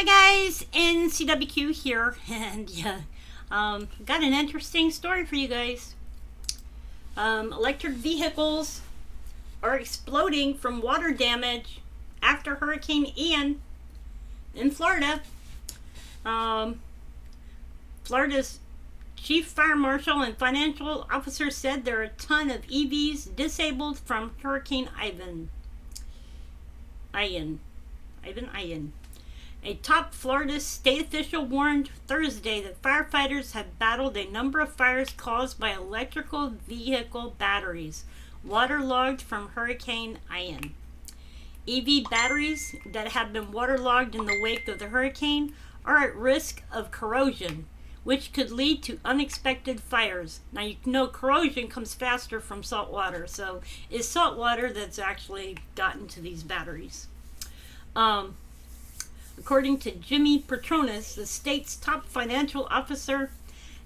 Hi guys, NCWQ here, and got an interesting story for you guys. Electric vehicles are exploding from water damage after Hurricane Ian in Florida. Florida's chief fire marshal and financial officer said there are a ton of EVs disabled from Hurricane Ian. A top Florida state official warned Thursday that firefighters have battled a number of fires caused by electrical vehicle batteries waterlogged from Hurricane Ian. EV batteries that have been waterlogged in the wake of the hurricane are at risk of corrosion, which could lead to unexpected fires. Now, you know corrosion comes faster from salt water, so it's salt water that's actually gotten to these batteries. According to Jimmy Petronas, the state's top financial officer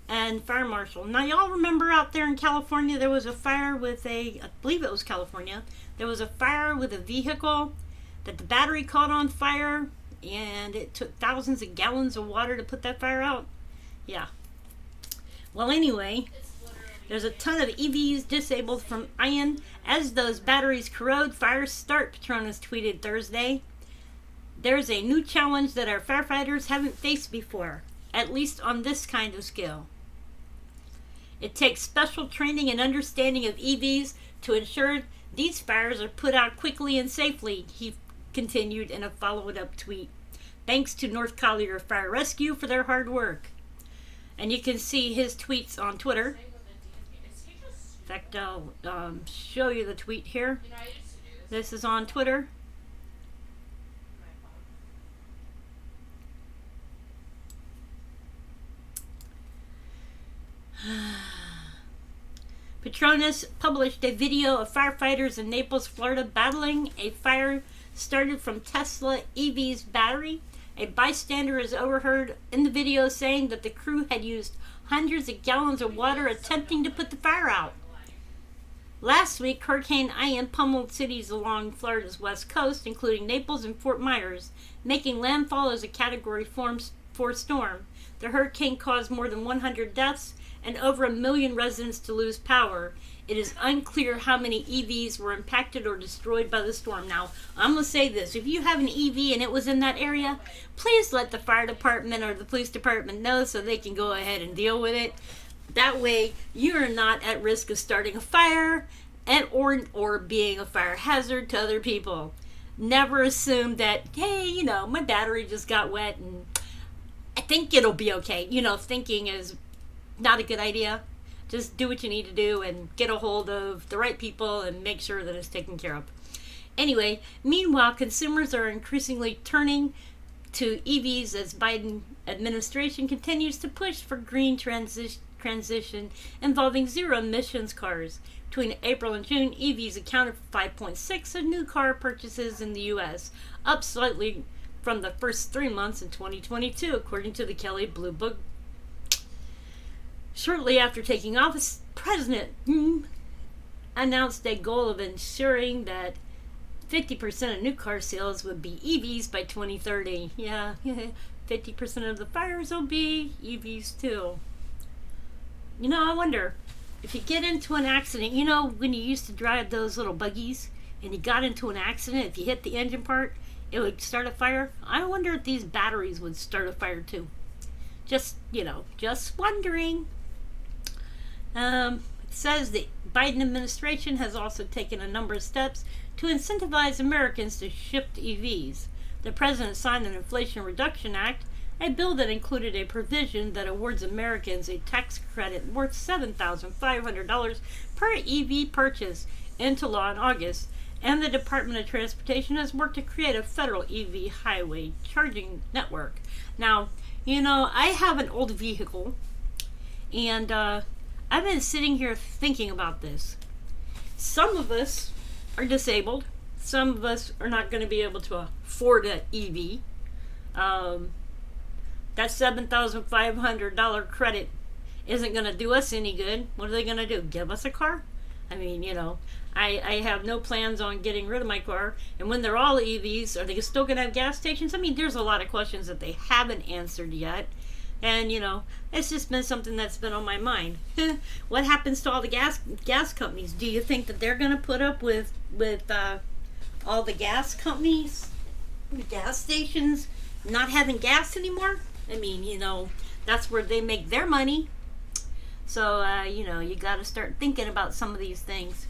and fire marshal. Now, y'all remember out there in California, there was a fire with I believe it was California, there was a fire with a vehicle that the battery caught on fire, and it took thousands of gallons of water to put that fire out. Yeah. Well, anyway, there's a ton of EVs disabled from Ian. As those batteries corrode, fires start, Petronas tweeted Thursday. There's a new challenge that our firefighters haven't faced before, at least on this kind of scale. It takes special training and understanding of EVs to ensure these fires are put out quickly and safely, he continued in a follow-up tweet. Thanks to North Collier Fire Rescue for their hard work. And you can see his tweets on Twitter. In fact, I'll show you the tweet here. This is on Twitter. Petronas published a video of firefighters in Naples, Florida, battling a fire started from Tesla EV's battery. A bystander is overheard in the video saying that the crew had used hundreds of gallons of water attempting to put the fire out. Last week, Hurricane Ian pummeled cities along Florida's west coast, including Naples and Fort Myers, making landfall as a Category 4 storm. The hurricane caused more than 100 deaths and over 1 million residents to lose power. It is unclear how many EVs were impacted or destroyed by the storm. Now, I'm going to say this. If you have an EV and it was in that area, please let the fire department or the police department know so they can go ahead and deal with it. That way, you're not at risk of starting a fire or being a fire hazard to other people. Never assume that, hey, my battery just got wet and I think it'll be okay. Thinking is not a good idea. Just do what you need to do and get a hold of the right people and make sure that it's taken care of. Anyway, meanwhile, consumers are increasingly turning to EVs as Biden administration continues to push for green transition involving zero emissions cars. Between April and June, EVs accounted for 5.6% of new car purchases in the U.S., up slightly from the first 3 months in 2022, according to the Kelley Blue Book. Shortly after taking office, President announced a goal of ensuring that 50% of new car sales would be EVs by 2030. Yeah, 50% of the fires will be EVs too. I wonder, if you get into an accident, when you used to drive those little buggies and you got into an accident, if you hit the engine part, it would start a fire. I wonder if these batteries would start a fire too. Just wondering. It says the Biden administration has also taken a number of steps to incentivize Americans to shift to EVs. The president signed an Inflation Reduction Act, a bill that included a provision that awards Americans a tax credit worth $7,500 per EV purchase, into law in August. And the Department of Transportation has worked to create a federal EV highway charging network. Now, I have an old vehicle, and I've been sitting here thinking about this. Some of us are disabled. Some of us are not going to be able to afford an EV. That $7,500 credit isn't going to do us any good. What are they going to do? Give us a car? I I have no plans on getting rid of my car. And when they're all EVs, are they still going to have gas stations? I mean, there's a lot of questions that they haven't answered yet. And, you know, it's just been something that's been on my mind. What happens to all the gas companies? Do you think that they're going to put up with all the gas companies, gas stations, not having gas anymore? I mean, you know, that's where they make their money. So, you know, you got to start thinking about some of these things.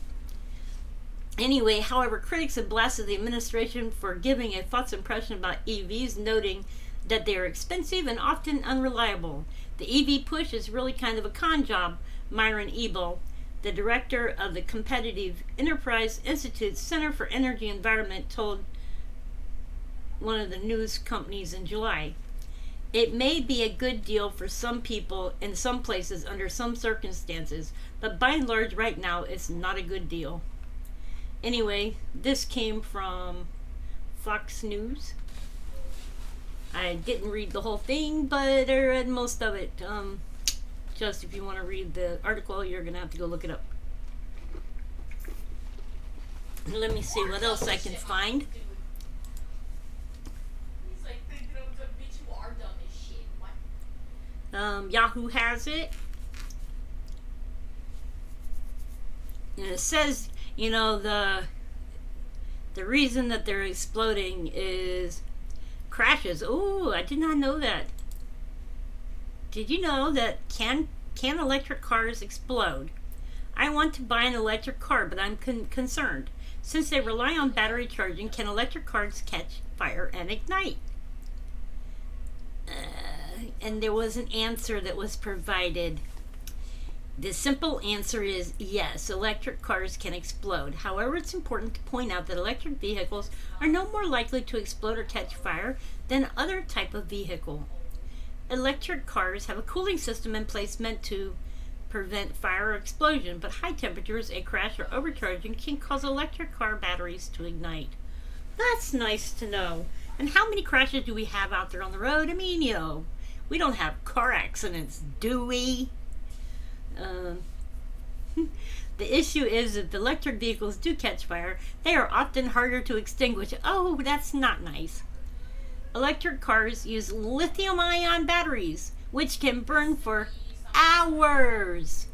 Anyway, however, critics have blasted the administration for giving a false impression about EVs, noting that they are expensive and often unreliable. The EV push is really kind of a con job, Myron Ebel, the director of the Competitive Enterprise Institute's Center for Energy and Environment, told one of the news companies in July. It may be a good deal for some people in some places under some circumstances, but by and large right now it's not a good deal. Anyway, this came from Fox News. I didn't read the whole thing, but I read most of it. Just if you want to read the article, you're going to have to go look it up. Let me see what else I can find. Yahoo has it. And it says, you know, the reason that they're exploding is crashes. Oh, I did not know that. Did you know that can electric cars explode? I want to buy an electric car, but I'm concerned. Since they rely on battery charging, can electric cars catch fire and ignite? And there was an answer that was provided. The simple answer is yes, electric cars can explode. However, it's important to point out that electric vehicles are no more likely to explode or catch fire than other type of vehicle. Electric cars have a cooling system in place meant to prevent fire or explosion, but high temperatures, a crash, or overcharging can cause electric car batteries to ignite. That's nice to know. And how many crashes do we have out there on the road? I mean, you know, we don't have car accidents, do we? The issue is that the electric vehicles do catch fire. They are often harder to extinguish. Oh, that's not nice. Electric cars use lithium-ion batteries, which can burn for hours.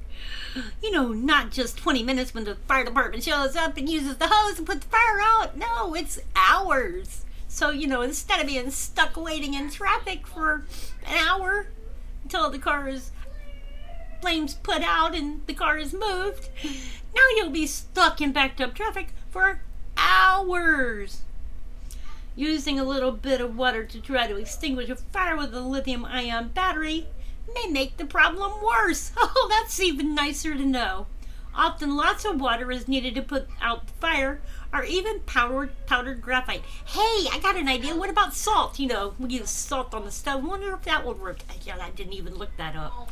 You know, not just 20 minutes when the fire department shows up and uses the hose and puts the fire out. No, it's hours. So, you know, instead of being stuck waiting in traffic for an hour until the car's flames put out and the car is moved, now you'll be stuck in backed up traffic for hours. Using a little bit of water to try to extinguish a fire with a lithium-ion battery may make the problem worse. Oh, that's even nicer to know. Often lots of water is needed to put out the fire, or even powdered graphite. Hey, I got an idea. What about salt? You know, we use salt on the stove. Wonder if that would work. Yeah, I didn't even look that up.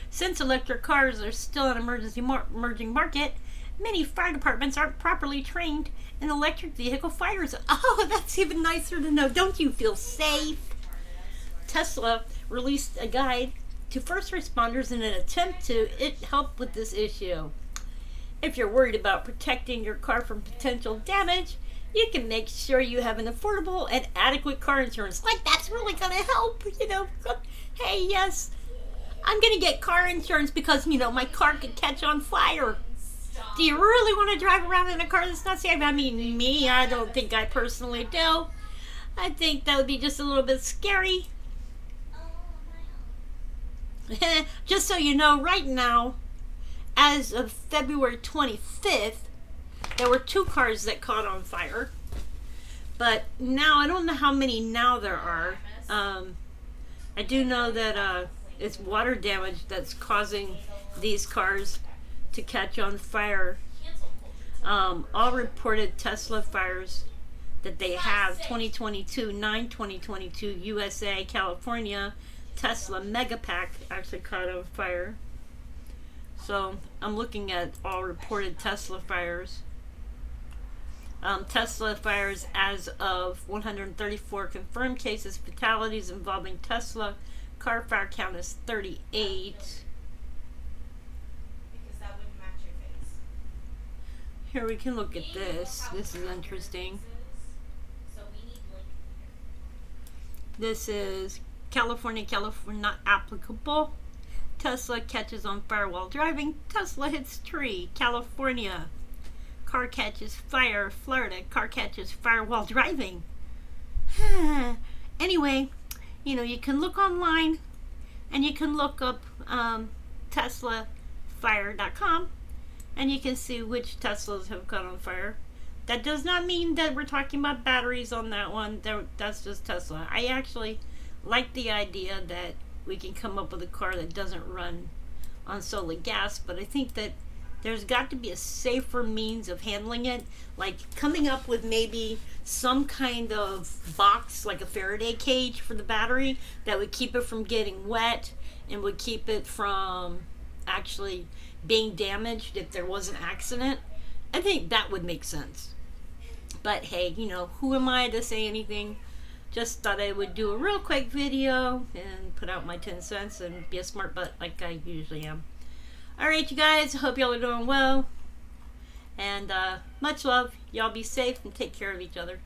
Since electric cars are still an emerging market, many fire departments aren't properly trained in electric vehicle fires. Oh, that's even nicer to know. Don't you feel safe? Tesla released a guide to first responders in an attempt to help with this issue. If you're worried about protecting your car from potential damage, you can make sure you have an affordable and adequate car insurance. Like, that's really going to help, you know. Hey, yes, I'm going to get car insurance because, you know, my car could catch on fire. Do you really want to drive around in a car that's not safe? I mean, me, I don't think I personally do. I think that would be just a little bit scary. Just so you know, right now, as of February 25th, there were 2 cars that caught on fire. But now, I don't know how many now there are. I do know that it's water damage that's causing these cars to catch on fire. All reported Tesla fires that they have, 2022, 9/2022, USA, California, Tesla Megapack actually caught on fire. So I'm looking at all reported Tesla fires. Tesla fires as of 134 confirmed cases, fatalities involving Tesla. Car fire count is 38. Because that wouldn't match your face. Here we can look at this. This is interesting. This is California, not applicable. Tesla catches on fire while driving. Tesla hits tree. California. Car catches fire. Florida. Car catches fire while driving. Anyway, you can look online and you can look up TeslaFire.com and you can see which Teslas have caught on fire. That does not mean that we're talking about batteries on that one. That's just Tesla. I actually like the idea that we can come up with a car that doesn't run on solid gas, but I think that there's got to be a safer means of handling it, like coming up with maybe some kind of box, like a Faraday cage for the battery that would keep it from getting wet and would keep it from actually being damaged if there was an accident. I think that would make sense. But hey, who am I to say anything? Just thought I would do a real quick video and put out my 10 cents and be a smart butt like I usually am. Alright, you guys, hope y'all are doing well. And much love. Y'all be safe and take care of each other.